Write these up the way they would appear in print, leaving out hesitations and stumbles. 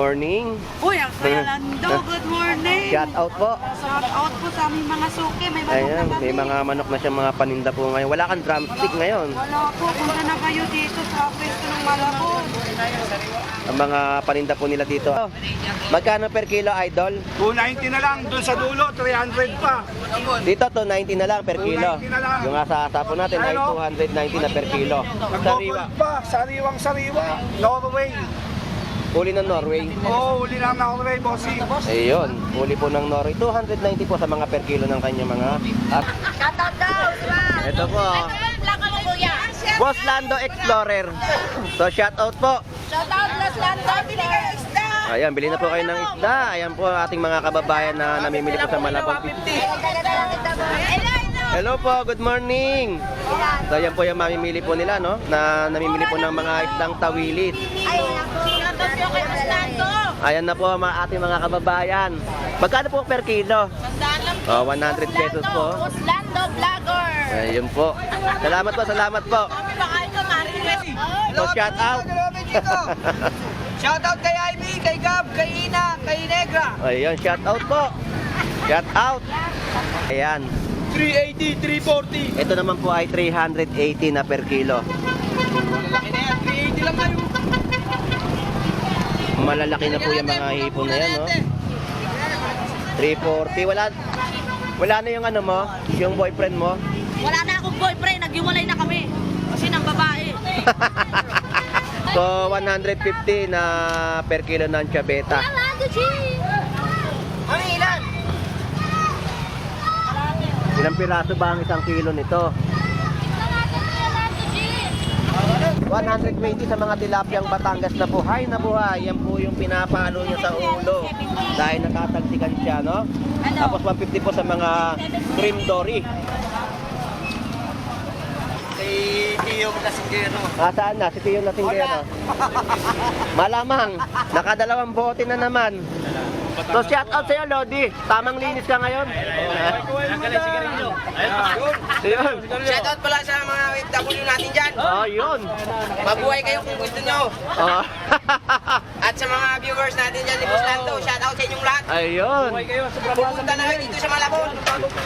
morning. Uy, ang Kuya Lando, good morning. Shout out po. Shout out po sa aming mga suki. May manok Ayan, na kami. may mga manok na siyang mga paninda po ngayon. Wala kang drumstick ngayon. Wala po, punta na kayo dito sa pwesto ng Malabon. Ang mga paninda po nila dito. Magkano per kilo, idol? 290 na lang, doon sa dulo, 300 pa. Dito, 290 na lang per kilo. 290 na lang. Yung asa-asa po natin ay 290 na per kilo. Sariwa. Nagkukul pa, sariwang-sariwa. Norway. Huli ng Norway. Oo, uli lang Norway, bossy. Ayun, huli po ng Norway. 290 po sa mga per kilo ng kanyang mga... Shoutout daw, Ito po. Boss Lando Explorer. So, shout out po. Shoutout, Las Lando. Bili kayo isda. Ayan, bili na po kayo ng isda. Ayan po ang ating mga kababayan na namimili po sa Malabon 50. Hello po, good morning. So, ayan po yung mamimili po nila, no? Na namimili po ng mga isdang tawilis. Ay, wala po. Shoutout po kay Las Lando. Ayan na po ang ating mga kababayan. Magkano po per kilo? Sandaan lang po. 100 pesos po. Las Lando Vlogger. Ayun po. Salamat po, salamat po. Kami makain ko, Marites. So, shout out. Shoutout kay Ivy, kay Gab, kay Ina, kay Negra. Ayun, shout out po. Shout out. Ayan. 380, 340. Ito naman po ay 380 na per kilo. Malaki na yan, 380 lang kayo. Malalaki na po yung mga hipon na yan, no? 340. Wala na yung ano mo, yung boyfriend mo. Wala na akong boyfriend, naghiwalay na kami. Kasi ng babae. So, 150 na per kilo ng chabeta. Ano ilan? Ilang piraso ba ang isang kilo nito? 120 sa mga tilapyang Batangas na buhay na buhay. Yan po yung pinapalo niya sa ulo. Dahil nakatagsikan siya, no? Tapos 150 po sa mga cream dory. Si Tio Lasingero. Saan na? Si Tio Latinggero. Malamang, nakadalawang bote na naman. So shout out sa'yo, Lodi. Tamang linis ka ngayon. Ayun. Shoutout pala sa mga FW natin dyan. Oh, yun. Mabuhay kayo kung gusto nyo. Oh. At sa mga viewers natin dyan ni Boss Lando, shoutout sa inyong lahat. Ayun. Pupunta na kayo dito sa Malabon.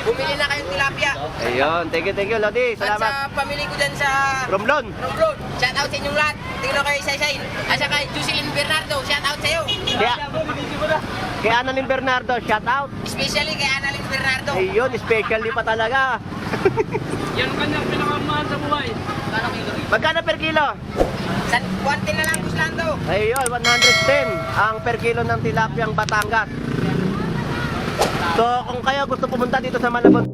Bumili na kayong tilapia. Ayun. Thank you, Lodi. At sa Salamat. pamilya ko dyan sa Romblon. Romblon, shoutout sa inyong lahat. Tingnan kayo isa-isain. At saka Jocelyn Bernardo, shoutout sa'yo. Kay Annalyn Bernardo, shout out. Especially kay Annalyn Bernardo. Ayun, especially pa talaga. Yan ang kanyang pinakamahal sa buhay. Magkano per kilo? Sa 110 na lang, Boss Lando. Ayun, 110 ang per kilo ng tilapyang Batangas. So, kung kayo gusto pumunta dito sa Malabon,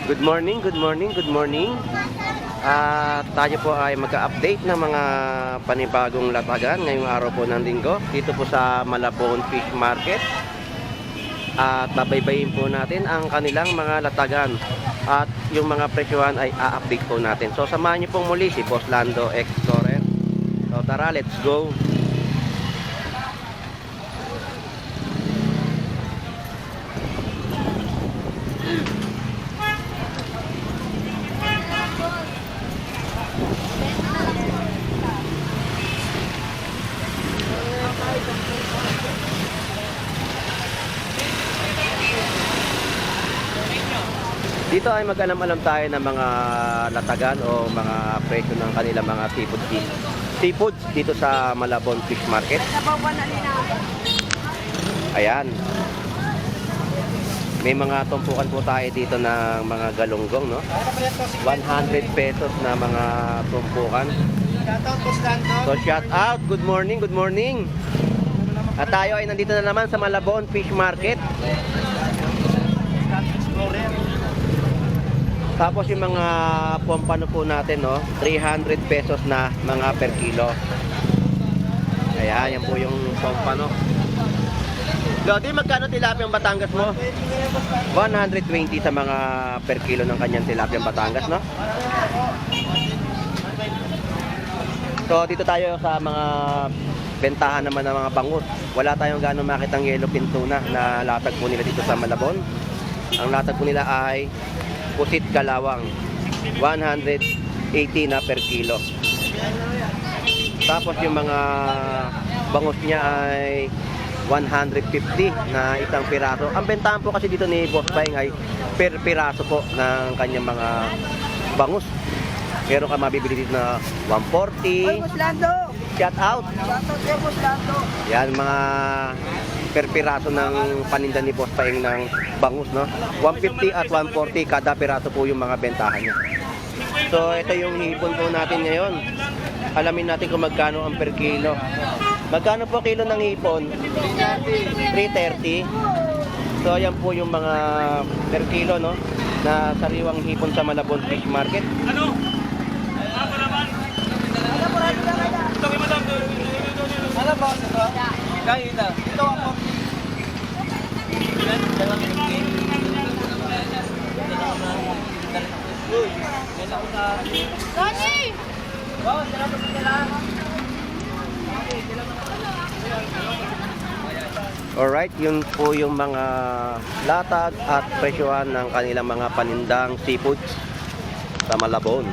good morning, good morning, good morning. Tayo po ay mag-update ng mga panibagong latagan ngayong araw po ng linggo dito po sa Malabon Fish Market. At babaybayin po natin ang kanilang mga latagan at yung mga presyohan ay a-update po natin. So samahan niyo pong muli si Boss Lando Explorer. So tara, let's go. Dito ay mag-alam-alam tayo ng mga latagan o mga presyo ng kanilang mga seafoods dito sa Malabon Fish Market. Ayan. May mga tumpukan po tayo dito ng mga galunggong, no? 100 pesos na mga tumpukan. Shoutout, Boss Lando. So shout out, good morning, good morning. At tayo ay nandito na naman sa Malabon Fish Market. Tapos yung mga pompano po natin, no, 300 pesos na mga per kilo. Ayan, yan po yung pompano. Lodi, magkano tilapyang Batangas mo? 120 sa mga per kilo ng kanyang tilapyang Batangas, no? So dito tayo sa mga bentahan naman ng mga bangus. Wala tayong gano'ng makitang yellowfin tuna na latag po nila dito sa Malabon. Ang latag po nila ay pusit kalawang, 180 na per kilo. Tapos yung mga bangus niya ay 150 na isang piraso. Ang bentahan po kasi dito ni Boss Paing ay per piraso po ng kanyang mga bangus. Meron ka mabibili dito na 140. Shout out. Yan mga per piraso ng paninda ni Boss Paing ng bangus, no? 150 at 140 kada piraso po yung mga bentahan niya. So ito yung hipon po natin ngayon. Alamin natin kung magkano ang per kilo. Magkano po kilo ng hipon? 330. So ayan po yung mga per kilo, no, na sariwang hipon sa Malabon Fish Market. Alright, yun po yung mga latag at presyohan ng kanilang mga panindang seafoods sa Malabon.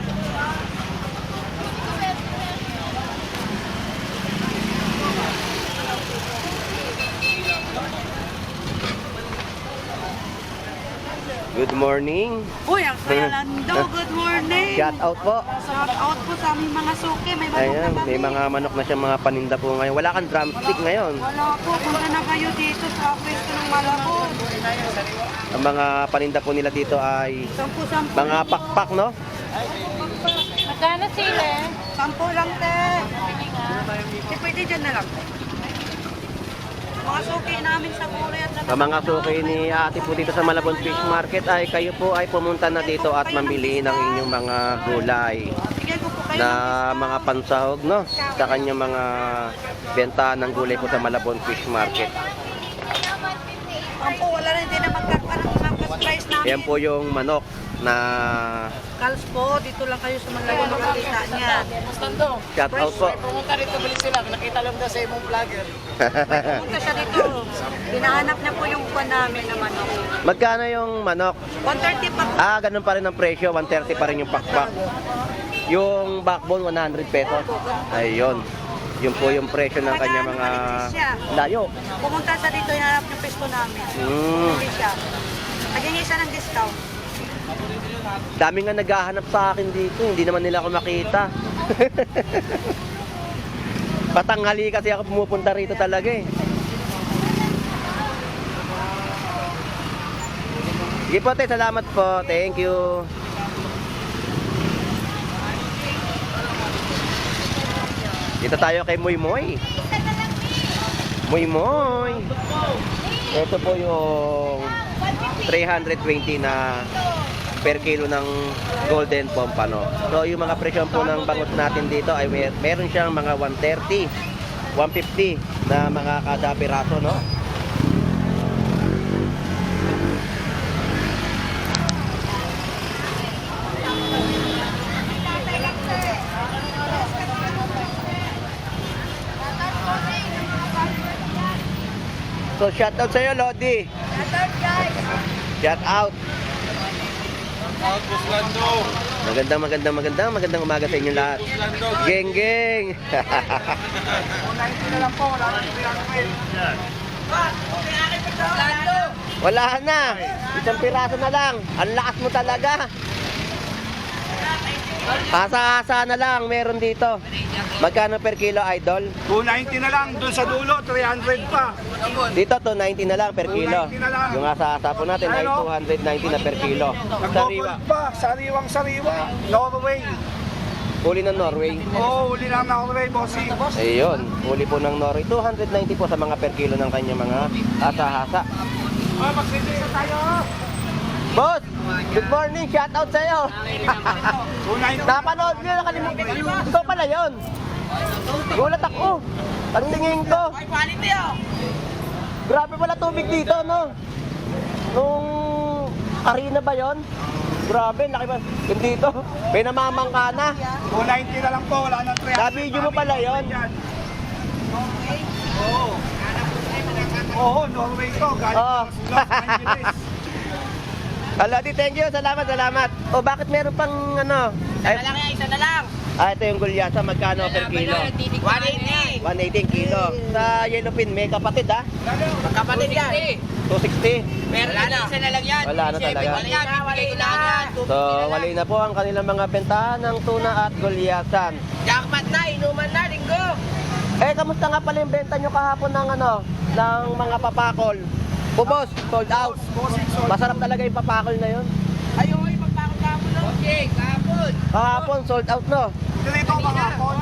Good morning. Uy, ang Kuya Lando, good morning. Shout out po. Shout out po sa aming mga suki. May manok Ayan, na kami. may mga manok na siyang mga paninda po ngayon. Wala kang drumstick ngayon. Wala po, punta na kayo dito sa pwesto ng Malabon. Ang mga paninda po nila dito ay Sampu-sampu. mga pakpak, no? Magkano sila? 10 lang, te. Eh, pwede dyan na lang. Mga suki namin sa Korea at Sa mga suki ni ate po dito sa Malabon Fish Market ay kayo po ay pumunta na dito at mamili ng inyong mga gulay Bigyan ko po kayo na ng mga pansahog, no, sa kanyang mga benta ng gulay po sa Malabon Fish Market. Sampu, wala rin din na magkakaroon ng mga cash price namin. Yan po yung manok na Kals po, dito lang kayo sa Malabon makakita niya. Mustando. shout out po. Pumunta rito, balik sila. Nakita lang daw sa imong vlogger. Punta siya dito. Hinahanap niya po yung kuwan namin na manok. Magkano yung manok? 130 pa. Ah, ganun pa rin ang presyo, 130 pa rin yung pakpak. Yung backbone 100 pesos. Ayun. Yun po yung presyo ng kanya mga layo. Pumunta siya dito, hinahanap yung pesto namin. Hindi siya. Naging isa ng discount. Dami nga naghahanap sa akin dito, hindi naman nila ako makita. Patanghali kasi ako pumupunta rito talaga eh. Sige po te, salamat po. Thank you. Dito tayo kay Moy Moy. Moy Moy. Ito po yung 320 na per kilo ng golden pompano. So yung mga presyo po ng bangus natin dito ay meron siyang mga 130, 150 na mga kada piraso, no? So shout out sa'yo, Lodi. Shout out, guys! Shout out. Magandang umaga sa inyo lahat. Geng geng. Wala na. Isang piraso na lang. Ang lakas mo talaga. Asa-asa na lang meron dito. Magkano per kilo, idol? 290 na lang, doon sa dulo, 300 pa. Dito 290 na lang per kilo. 290 na lang. Yung asa-asa po natin ay 290 na per kilo. Sariwa. Nagbobolt pa, sariwang-sariwa, Norway. Huli ng Norway. Oo, uli lang Norway, bossy. Ayun, huli po ng Norway. 290 po sa mga per kilo ng kanya mga asa-hasa. Magsisisa tayo. Boss, good morning. Shout out sa'yo. 290. Napanood nyo, nakalimutan. Ito pala yun. Gulat ako. Pagtingin ko. Quality oh. Grabe pala tubig dito, no? Nung arena ba yon? Grabe, laki ba? Yung dito, may namamangka na. 290 na lang po, wala nang 300. Sa video mo pala yun. Yan. Oo, Norway to. Galing Oo. Los Angeles. Lodi, thank you. Salamat, salamat. O, bakit meron pang ano? Isa na lang yan, isa na lang. Ito yung gulyasa. Magkano per kilo? 180. 180 kilo. Sa yellowfin, may kapatid ha? Magkapatid yan. 260. Pero wala na, isa na lang yan. Wala na talaga. Wala yan, bibigay ko lang yan. So, wali na po ang kanilang mga bentahan ng tuna at gulyasan. Jackpot na, inuman na, linggo. Kamusta nga pala yung benta nyo kahapon ng ano? Ng mga papakol? Boss, sold out. Masarap talaga yung papakol na yun. Ayaw, magpakot ka mo, no? Okay, kapon. Kahapon, sold out no? Dito mga hapon.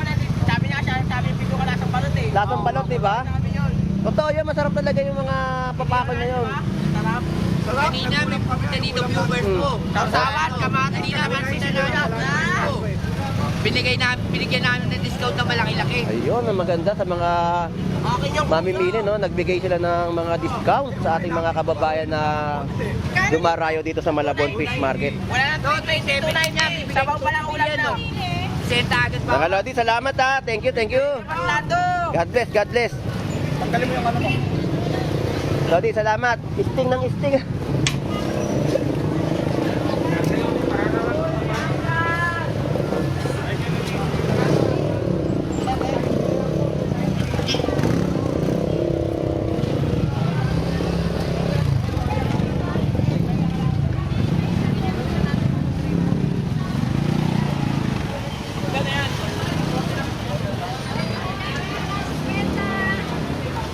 Sabi niya siya, sabi pito ka lasang balot eh. Lasang balot, di ba? Sabi yun. Totoo yun, masarap talaga yung mga papakol na yun. Sarap. Kanina, may pumunta dito viewers ko. Sausawan, kamata, kanina, pansin na lang. Binigyan namin ng discount na malaki-laki. Ayun, ang maganda sa mga Okay yung mamimili, no? Nagbigay sila ng mga discount sa ating mga kababayan na dumarayo dito sa Malabon Fish Market. Wala na to, 22 na niya. Sabaw pa lang ulam na. Senta agad pa. Mga Lodi, salamat ha. Thank you, thank you. Panglato. God bless, God bless. Tanggalin mo yung ano mo. Lodi, salamat. Isting ng isting.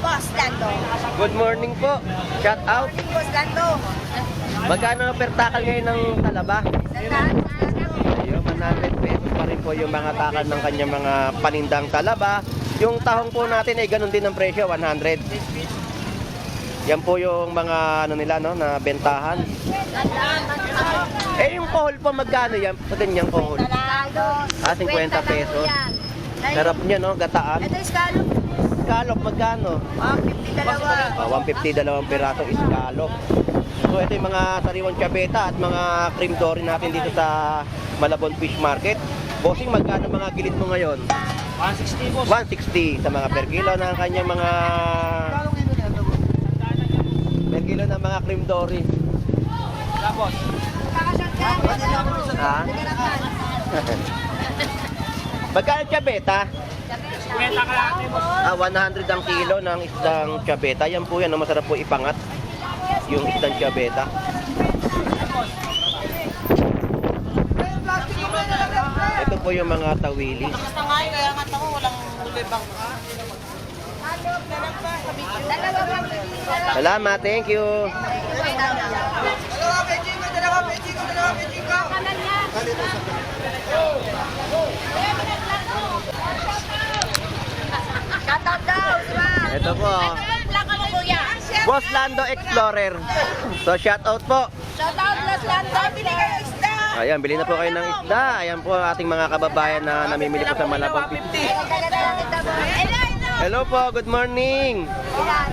Boss Lando. Good morning po. Shout out. Boss Lando. Magkano per takal ngayon ng talaba? Sandaan. Ayun, 100 pesos pa rin po yung mga takal ng kanyang mga panindang talaba. Yung tahong po natin ay ganun din ang presyo, 100. Yan po yung mga ano nila no, na bentahan. Yung kohol po magkano yan? Sa yung kohol. 50 pesos. Sarap niya no, gataan. Ito is scallop. Scallop magkano? 50 dalawa. 150 dalawang piraso scallop. So ito yung mga sariwang chabeta at mga cream dory natin dito sa Malabon Fish Market. Bossing, magkano mga gilid mo ngayon? 160 boss. 160 sa mga per kilo ng kanyang mga per kilo ng mga cream dory. Tapos. Ha? Magkano chabeta? 50 ka lang boss. 100 ang kilo ng isdang chabeta. Yan po yan, masarap po ipangat yung isdang chabeta. Ito po yung mga tawili. Basta nga yun, kaya nga ako walang ulibang ka. Salamat, thank you. Shoutout daw. Ito po, Boss Lando Explorer. So shout out po. Shoutout Boss Lando. Bili kayo isda. Ayan, bili na po kayo ng isda. Ayan po ang ating mga kababayan na namimili po sa Malabon Fish. Hello po, good morning.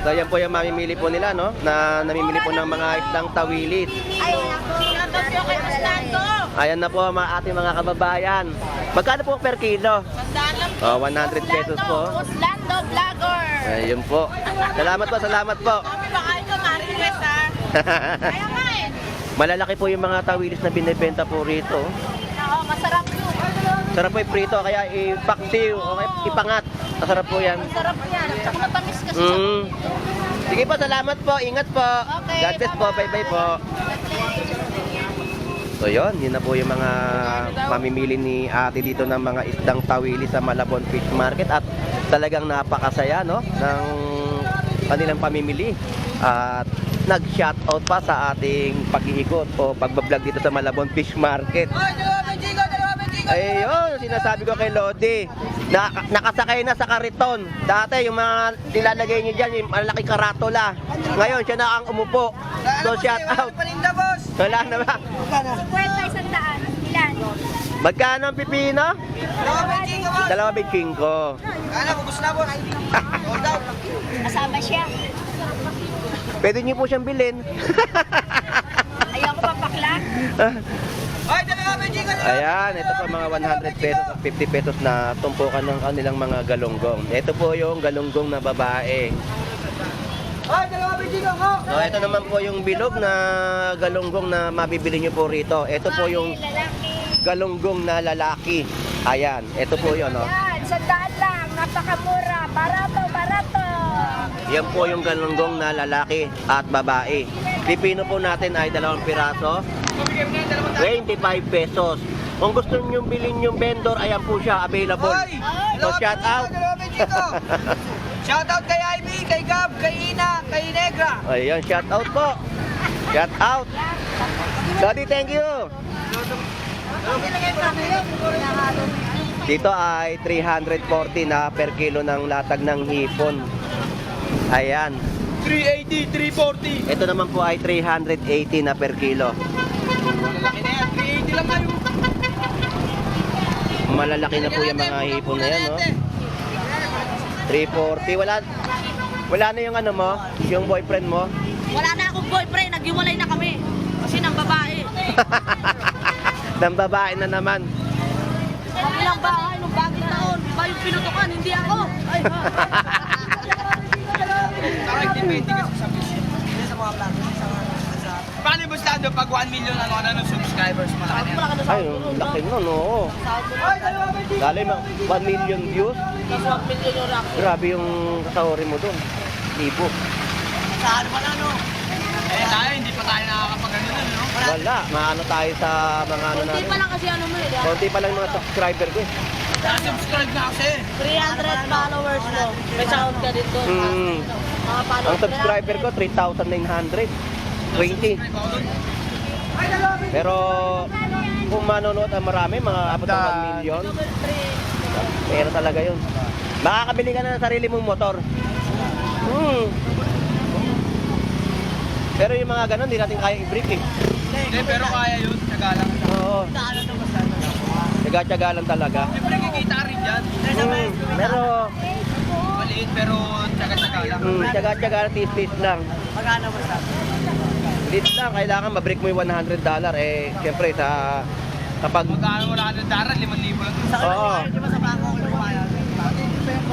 So ayan po yung mamimili po nila, no? Na namimili po ng mga isdang tawilis. Ay, wala po. Shoutout yung kay Boss Lando. Ayan na po ang ating mga kababayan. Magkano po per kilo? Sandaan lang. 100 pesos po. Boss Lando Vlogger. Ayun po. Salamat po, salamat po. Kami bakain ko, Marites ha. Kaya nga eh. Malalaki po yung mga tawilis na binibenta po rito. Oo, masarap yun. Sarap po yung prito, kaya ipaksiw o ipangat. Masarap po yan. Masarap yan. Tsaka matamis kasi sa Sige po, salamat po. Ingat po. Okay, God bless po. Bye-bye po. So yun na po yung mga mamimili ni ate dito ng mga isdang tawili sa Malabon Fish Market. At talagang napakasaya no, ng kanilang pamimili. At nag-shoutout pa sa ating pag-iikot o pagbablog dito sa Malabon Fish Market. Ayun, sinasabi ko kay Lodi, nakasakay na sa kariton. Dati yung mga nilalagay niya dyan, yung malaking karatula. Ngayon, siya na ang umupo. So, shout out. Wala na ba? 50 isang daan. Ilan? Magkano ang pipino? 2.5. Kasama siya. Pwede niyo po siyang bilhin. Ayoko papakla. Ayan, ito po mga 100 pesos at 50 pesos na tumpukan ng kanilang mga galunggong. Ito po yung galunggong na babae. Ay, dalawa bigyan ako. So, ito naman po yung bilog na galunggong na mabibili nyo po rito. Ito po yung galunggong na lalaki. Ayan, ito po yun, oh. Yan, 100 lang. Napakamura. Barato, barato. Yan po yung galunggong na lalaki at babae. Pipino po natin ay 2 piraso, 25 pesos. Kung gusto nyo bilhin yung vendor, ayan po siya, available. So, shout out. Shout out kay Ivy, kay Gab, kay Ina, kay Negra. Ayan, shout out po. Shout out. Daddy, thank you. Dito ay 340 na per kilo ng latag ng hipon. Ayan. 380, 340. Ito naman po ay 380 na per kilo. Malaki na yan, 380 lang kayo. Malalaki na po yung mga hipon na yan, no? 340. Wala na yung ano mo, yung boyfriend mo. Wala na akong boyfriend. Naghiwalay na kami. Kasi ng babae. Nang babae na naman. Ilang bahay nung bagong taon. Iba yung pinutukan, hindi ako. Ay, Saka depende kasi sa business. Hindi sa mga vlog. Paano yung bustado pag 1 million ano ng subscribers? Malaki na yan. Ay, laki nun, oo. Dali, 1 million views. Tapos 1 million yung rack. Grabe yung kasahori mo doon. Libo. Saan pa na, no? Eh tayo, hindi pa tayo nakakapag-ano na, no? Wala. Maano tayo sa mga ano Hindi natin. pa lang kasi ano mo eh. Konti pa lang yung mga subscriber ko eh. Na-subscribe na kasi. 300 followers mo. May sound ka dito. Mm. Mga followers. Ang subscriber ko, 3,900. 20. Pero kung manonood ang marami, mga abot ng 1 million. Pero talaga yun. Makakabili ka na ng sarili mong motor. Pero yung mga ganun, hindi natin kaya i-break eh. Hindi, pero kaya yun. Tsaga lang. Oo. Tiga-tiyaga lang talaga. Siyempre kikita rin dyan. Pero, Maliit pero tsaga-tsaga lang. tiyaga-tiyaga lang, tis-tis lang. Magkano ba sa Tis lang, kailangan ma-break mo yung $100. Eh, syempre, kapag Magkano mo lang ng darat, 5,000 lang. Oo. Di ba sa bangko ko lumayan?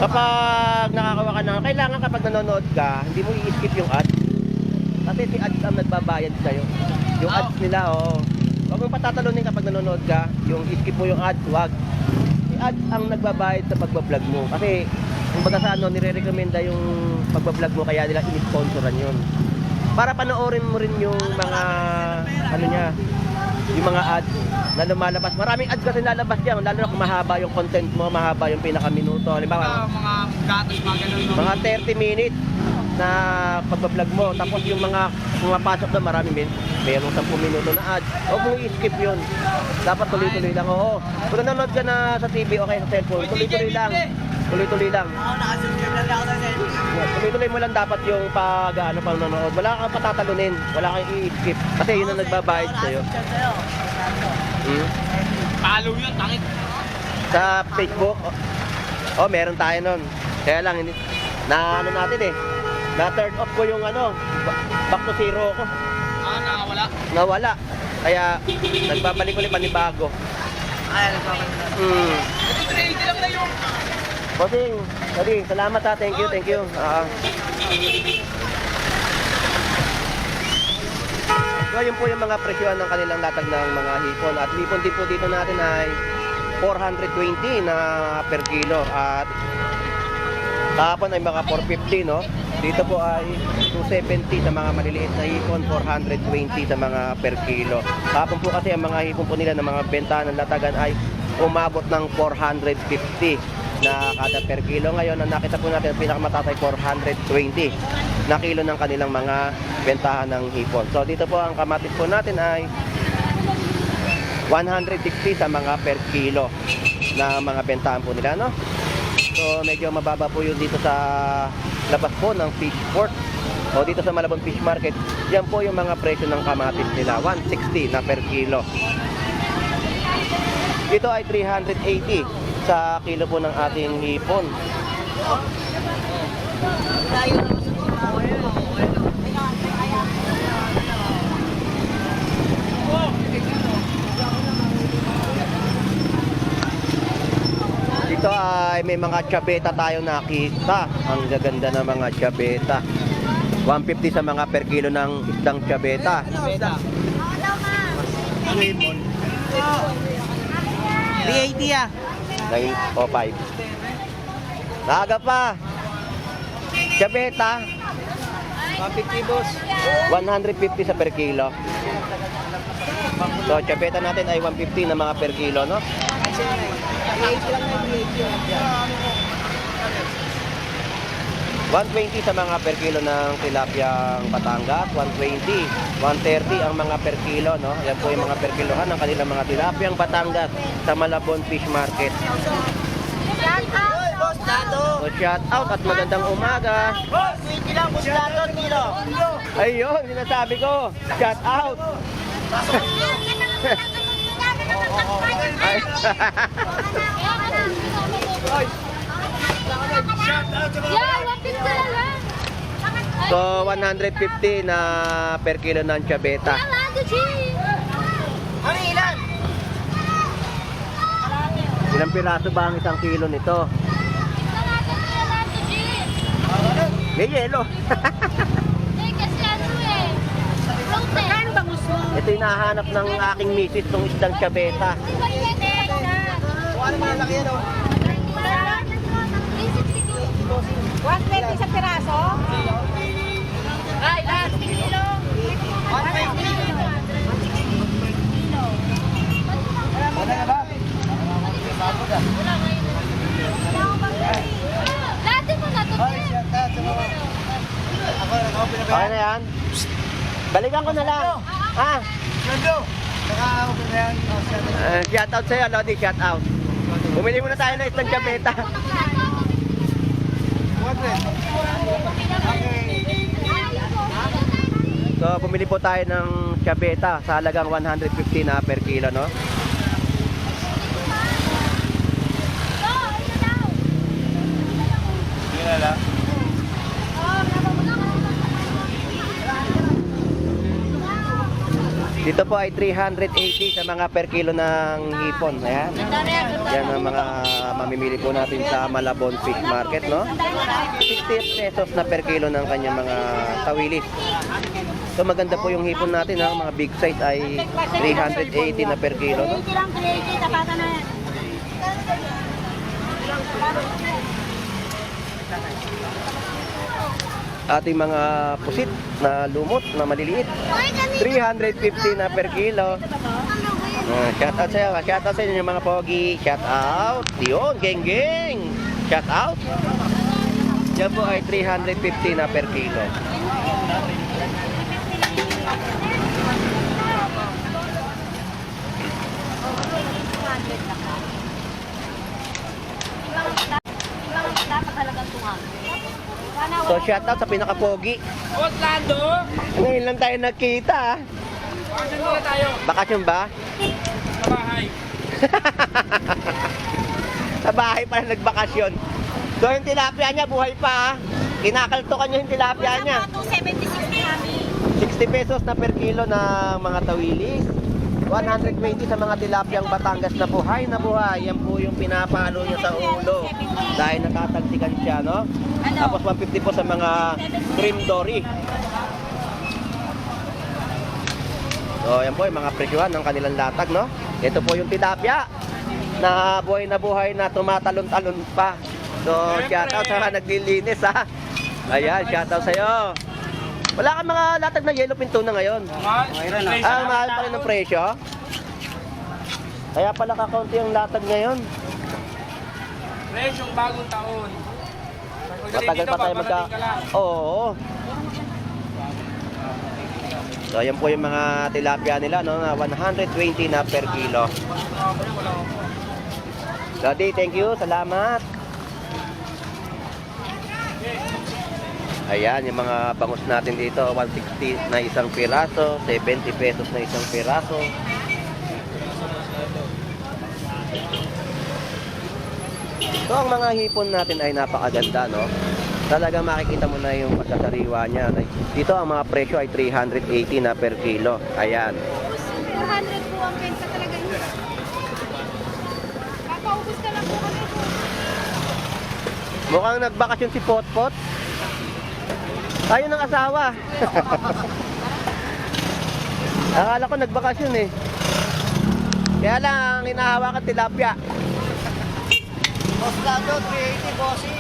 Kapag nakakawa ka na, kailangan kapag nanonood ka, hindi mo i-skip yung ads. Kasi si ads ang nagbabayad sa'yo. Yung ads nila, oo. Huwag mong patatalunin kapag nanonood ka, yung skip mo yung ads, wag. Si ads ang nagbabayad sa pagbablog mo. Kasi, kung baga sa ano, nire-recommenda yung pagbablog mo, kaya nila in-sponsoran yun. Para panoorin mo rin yung mga, ano niya, yung mga ads na lumalabas. Maraming ads kasi lalabas yan, lalo na kung mahaba yung content mo, mahaba yung pinaka-minuto. Halimbawa, Mga gatos, mga ganun. no? mga 30 minutes na pagbablog mo. Tapos yung mga pumapasok na maraming mayroong 10 minuto na ads. Huwag mong i-skip yun. Dapat tuloy-tuloy lang. Oo. Kung nanonood ka na sa TV o kaya sa cellphone, tuloy-tuloy lang. Tuloy-tuloy lang. Ako nakasubscribe na ako sa cellphone. Tuloy-tuloy mo lang dapat yung pag-ano pang nanonood. Wala kang patatalunin. Wala kang i-skip. Kasi yun ang nagbabayad sa'yo. Hmm? Follow yun, tangit. Sa Facebook, oh, meron tayo nun. Kaya lang, hindi, na ano natin eh. Na-turn off ko yung ano, back to zero ko. Nakawala. Nawala. Kaya, nagbabalik ulit panibago. Ay, nagpapalala. Ito 380 lang na yung. Bossing, sorry, salamat ha. Thank you, thank you. So, yun po yung mga presyohan ng kanilang latag ng mga hipon. At hipon din po dito natin ay 420 na per kilo. At kahapon ay mga 450, no? Dito po ay 270 sa mga maliliit na hipon, 420 sa mga per kilo. Kahapon po kasi ang mga hipon po nila ng mga bentahan ng latagan ay umabot ng 450 na kada per kilo. Ngayon, ang nakita po natin, ang pinakamataas ay 420 na kilo ng kanilang mga bentahan ng hipon. So, dito po ang kamatis po natin ay 160 sa mga per kilo na mga bentahan po nila, no? So, medyo mababa po yun dito sa labas po ng fish port o dito sa Malabon Fish Market. Yan po yung mga presyo ng kamatis nila, 160 na per kilo. Ito ay 380 sa kilo po ng ating hipon. Dito ay may mga tiyabeta tayo nakita. Ang gaganda ng mga tiyabeta. 150 sa mga per kilo ng isdang chabeta. 380 ah. 905. Naga pa. Chabeta, 150 boss. 150 sa per kilo. So, chabeta natin ay 150 na mga per kilo, no? 380 lang na 120 sa mga per kilo ng tilapiyang Batangas, 120, 130 ang mga per kilo, no? Yan po yung mga per kilohan ng kanilang mga tilapiyang Batangas sa Malabon Fish Market. Boss Dado. So, shout out at magandang umaga. Boss, 20 lang boss Dado, kilo. Ayun, sinasabi ko. Shout out. Ay. So, 150 na per kilo ng chabeta. Ano ilan? Ilang piraso ba ang isang kilo nito? May yelo. Ito yung nahanap ng aking misis, itong isdang chabeta. Ano malaki yan oh? 120 sa piraso? Ay, lahat, kilo. 120. Dati mo na to. Okay na yan? Balikan ko na lang. Ha? Shout out sa'yo, Lodi, shout out. Bumili muna tayo ng isang chabeta. So, bumili po tayo ng chabeta sa halagang 150 na per kilo, no? Dito po ay 380 sa mga per kilo ng hipon. Ayan. Yan ang mga mamimili po natin sa Malabon Fish Market, no? 60 pesos na per kilo ng kanyang mga tawilis. So maganda po yung hipon natin, ha? Mga big size ay 380 na per kilo, no? Ating mga pusit na lumot na maliliit, 350 na per kilo. Shout out sa inyo mga pogi. Shout out. Yun, geng geng. Shout out. Yan po ay 350 na per kilo. So shout out sa pinaka-pogi. Boss Lando! Ngayon lang tayo nagkita, ah. Bakit muna tayo? Bakasyon ba? Sa bahay. Sa bahay pala nagbakasyon. So yung tilapia niya buhay pa, ah. Kinakaltokan niya yung tilapia niya. 276 kami. 60 pesos na per kilo ng mga tawilis. 120 sa mga tilapiyang Batangas na buhay na buhay. Yan po yung pinapalo niya sa ulo. Dahil nakatagsikan siya, no? Tapos 150 po sa mga cream dory. So, yan po yung mga presyuhan ng kanilang latag, no? Ito po yung tilapia na buhay na tumatalon-talon pa. So, shout out sa mga naglilinis, ha? Ayan, shout out sa'yo. Wala kang mga latag na yellow tuna ngayon. Mahal pa rin ang presyo. Kaya pala kakaunti ang latag ngayon. Presyong bagong taon. Matagal pa tayo Oo. So, ayan po yung mga tilapia nila, no? Na 120 na per kilo. Lodi, thank you. Salamat. Ayan, yung mga bangus natin dito, 160 na isang piraso, 70 pesos na isang piraso. So, ang mga hipon natin ay napakaganda, no? Talagang makikita mo na yung pagkasariwa niya. Dito, ang mga presyo ay 380 na per kilo. Ayan. 200 po ang penta talaga niya. Papaubos ka lang po kami po. Mukhang nagbakasyon si Potpot. Ayun ang asawa. Akala ko nagbakasyon eh. Kaya lang, hinahawakan tilapia. Osvaldo, 380, bossing.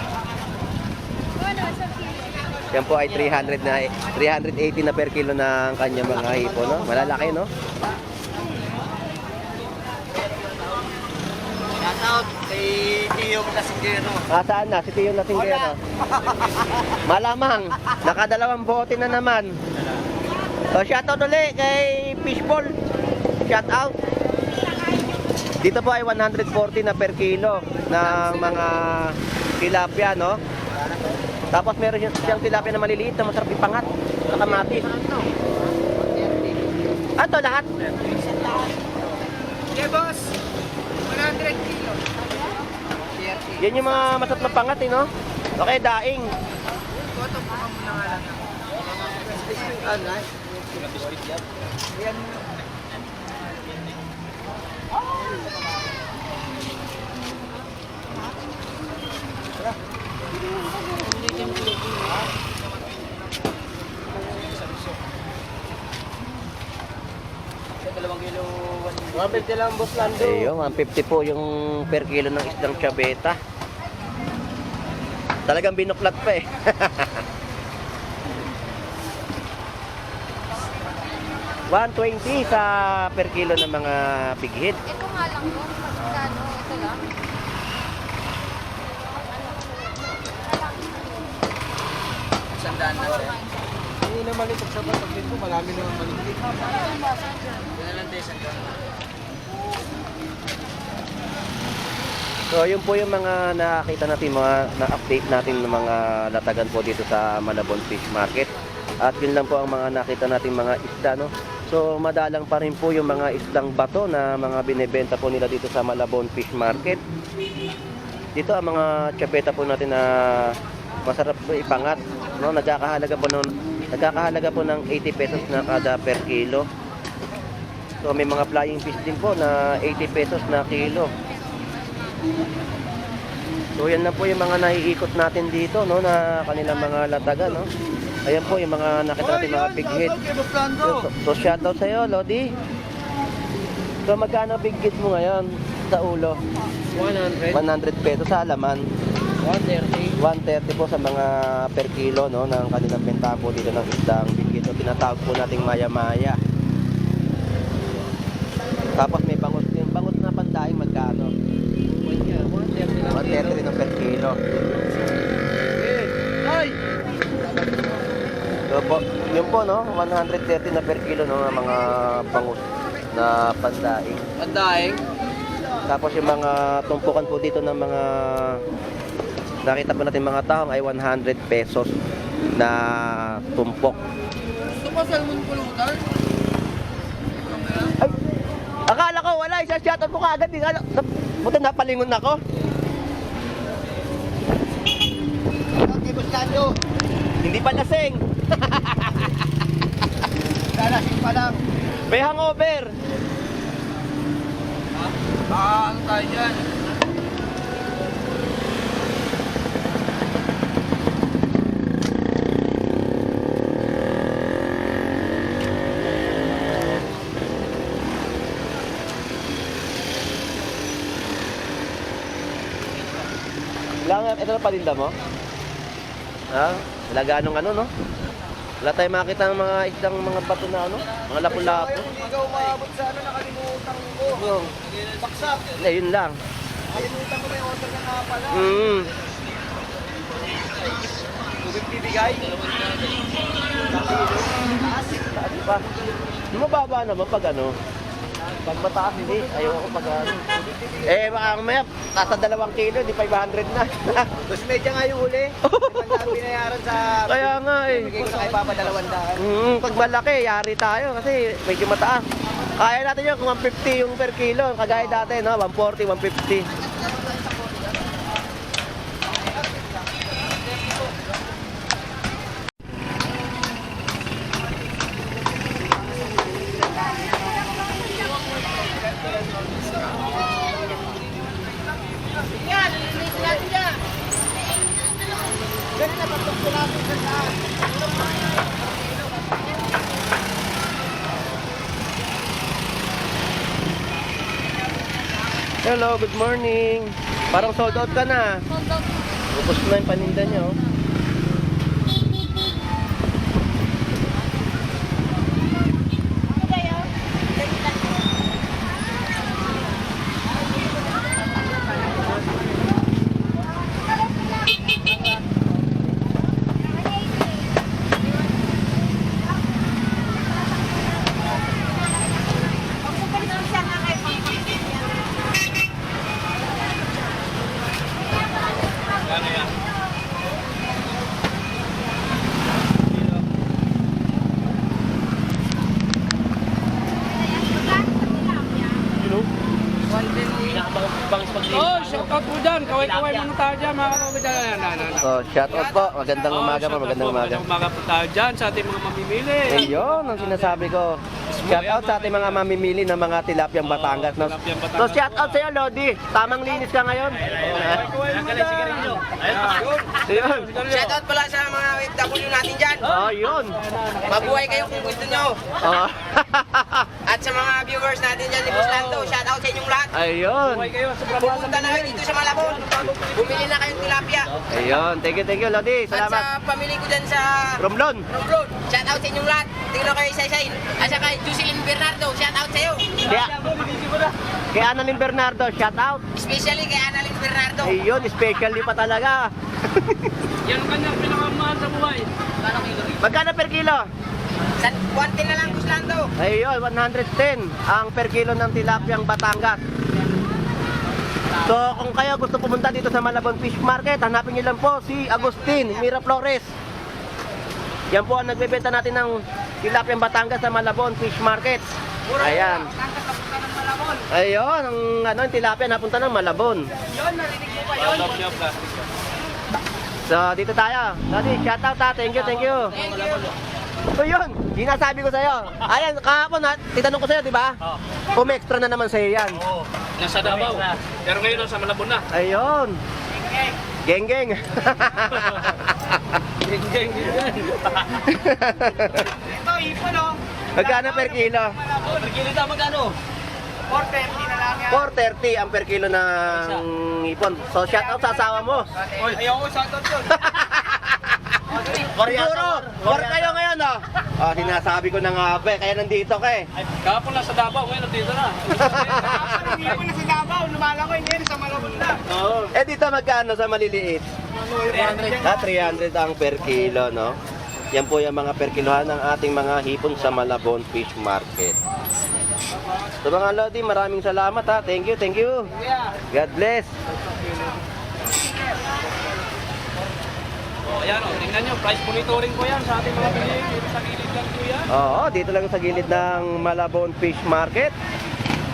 Yan po ay 380 na per kilo ng kanya mga hipo, no? Malalaki, no? Shoutout kay Tio Lasingero. Saan na? Si Tio Lasinggero. Malamang, nakadalawang bote na naman. So, shoutout ulit kay Fishball. Shoutout. Dito po ay 140 na per kilo ng mga tilapia, no? Tapos meron siyang tilapia na maliliit na masarap ipangat sa kamatis. Ito lahat. Okay, boss. 100 kilo. Yan yung mga masarap na pangat, eh, no? Okay, daing. Photo po ka muna nga lang. Yan. Kilo, 150 lang, boss Lando. Ayun, 150 po yung per kilo ng isdang chabeta. Talagang binuklat pa eh. $120 sa per kilo ng mga big hit. Ito nga lang po. Magkano? Ito lang. Sandaan na siya. Hindi naman ito sa batag dito. Marami naman maliit. Yan lang tayo, sandaan na. So, yun po yung mga nakita natin, mga na-update natin ng mga latagan po dito sa Malabon Fish Market. At yun lang po ang mga nakita natin mga isda, no? So, madalang pa rin po yung mga isdang bato na mga binebenta po nila dito sa Malabon Fish Market. Dito ang mga tiyabeta po natin na masarap po ipangat, no? Nagkakahalaga po ng 80 pesos na kada per kilo. So, may mga flying fish din po na 80 pesos na kilo. So yan na po yung mga naiikot natin dito, no, na kanilang mga latagan, no. Ayan po yung mga nakita natin mga big hit. So shoutout sa iyo, Lodi. So magkano big hit mo ngayon sa ulo? 100. 100 pesos sa alaman. 130. 130 po sa mga per kilo, no, ng kanilang benta po dito ng isdang big hit. So tinatawag po nating maya-maya. Tapos may bangus din. Bangus na pandaing magkano? 130 rin ang per kilo. Ay! So po, yun po, no, 130 na per kilo, no, ng mga bangus na pandaing. Pandaing. Tapos yung mga tumpukan po dito ng mga nakita po natin mga tahong ay 100 pesos na tumpok. Gusto pa salmon pulutan? Ay, akala ko wala, isa-shoutout ko kaagad. Buti napalingon ako. Okay, boss Lando. Hindi pa lasing. Kalasing pa lang. May hangover. Ano tayo dyan? Ito na palinda mo? Ha? Wala ganong ano, no? Wala tayong makita ng mga isdang mga bato na ano? Mga lapu-lapu. Hindi ka umabot sa ano, nakalimutan ko. Baksak. Hindi, yun lang. Nakalimutan ko may order na nga pala. Tubig bibigay. Taas pa. Di mababa naman pag ano? Pag mataas hindi, ayaw ako pag ano. Eh, baka mamaya, nasa 2 kilo, di 500 na. Mas medya nga yung uli. Hindi binayaran sa... Kaya nga eh. Bigay ko na kay Papa 200. Pag malaki, yari tayo kasi medyo mataas. Kaya natin yun kung 150 yung per kilo, kagaya dati, no? 140, 150. Ganun na, 3 natin sa taas. Hello, good morning. Parang sold out ka na. Ubus na yung paninda niyo. Oh, shout out po dyan. Kaway-kaway muna tayo dyan, mga kapatid. So, shout out po. Magandang umaga po, magandang umaga. Magandang umaga po tayo dyan sa ating mga mamimili. Ayun, ang sinasabi ko. Shout out sa ating mga mamimili ng mga tilapiyang Batangas. No? Tilapyang Batangas. So, shout out sa'yo, Lodi. Tamang linis ka ngayon. Kaway-kaway muna dyan. Ayun. Shoutout pala sa mga OFW natin dyan. Oh, yun. Mabuhay kayo kung gusto nyo. Oh. At sa mga viewers natin dyan ni Boss Lando, shoutout sa inyong lahat. Ayun. Kaway kayo sa Pupunta na kayo dito sa Malabon. Bumili na kayong tilapia. Ayun. Thank you, Lodi. At sa Salamat. pamilya ko dyan sa Romblon. Romblon, shoutout sa inyong lahat. Tingnan kayo isa-isain. At saka Jocelyn Bernardo, shoutout sa'yo. Kay Annalyn Bernardo, shout out. Especially kay Annalyn Bernardo. Ayun, especially pa talaga. Yan ang kanyang pinakamahal sa buhay. Magkano per kilo? 110 na lang, Boss Lando. Ayun, 110 ang per kilo ng tilapiyang Batangas. So, kung kayo gusto pumunta dito sa Malabon Fish Market, hanapin niyo lang po si Agustin Miraflores. Yan po ang nagbebenta natin ng tilapiyang Batangas sa Malabon Fish Market. Ayan. Ayun, ang tilapia napunta ng Malabon. Yun, narinig mo ba yun? So, dito tayo. Daddy, shout out ha. Thank you. Thank you. So yun, sinasabi ko sa'yo. Ayan, kahapon ha, titanong ko sa'yo, di ba? Oo. Extra na naman sa'yo yan. Oo. Nasa Davao. Pero ngayon nasa Malabon na. Ayun. Geng. Geng. Ito, ipon o. Magkano per kilo? Per kilo na magkano? 450 na lang yan. 430 ang per kilo ng ipon. So shout out sa asawa mo. Oy, ayaw ko shoutout yun. Siguro, war kayo ngayon oh. Oh, sinasabi ko na nga ba, kaya nandito ka eh. Ay, kahapon nasa Davao, ngayon nandito na. Hindi ko na sa Davao, lumalangoy ngayon sa Malabon na. Oo. Eh dito magkano sa maliliit? 300 ang per kilo, no? Yan po yung mga per kilohan ng ating mga hipon sa Malabon Fish Market. So mga Lodi, maraming salamat ha. Thank you. God bless. Oh, ayan oh, tingnan nyo, price monitoring ko yan sa ating mga bilihin. Dito sa gilid lang ko yan. Oo, dito lang sa gilid ng Malabon Fish Market.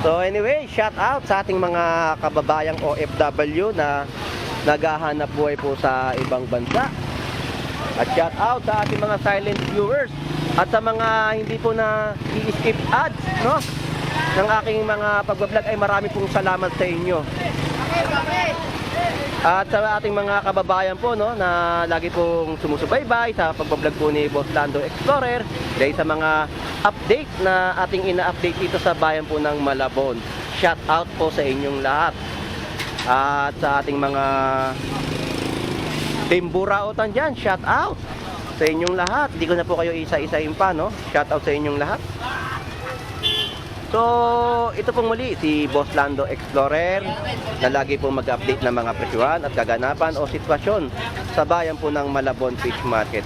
So anyway, shout out sa ating mga kababayang OFW na naghahanap buhay po sa ibang bansa. At shout out sa ating mga silent viewers at sa mga hindi po na i-skip ads, no? Ng aking mga pagbablog ay marami pong salamat sa inyo. At sa ating mga kababayan po, no, na lagi pong sumusubaybay sa pagbablog po ni Boss Lando Explorer dahil sa mga update na ating ina-update dito sa bayan po ng Malabon. Shout out po sa inyong lahat. At sa ating mga Team Burautan dyan, shout out sa inyong lahat. Hindi ko na po kayo isa-isahin pa, no? Shout out sa inyong lahat. So, ito pong muli si Boss Lando Explorer na lagi pong mag-update ng mga presyuhan at kaganapan o sitwasyon sa bayan po ng Malabon Fish Market.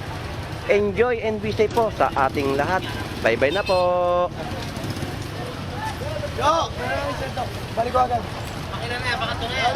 Enjoy and be safe po sa ating lahat. Bye-bye na po! Yo! Balik ko agad. Pakina na, baka ito na yan.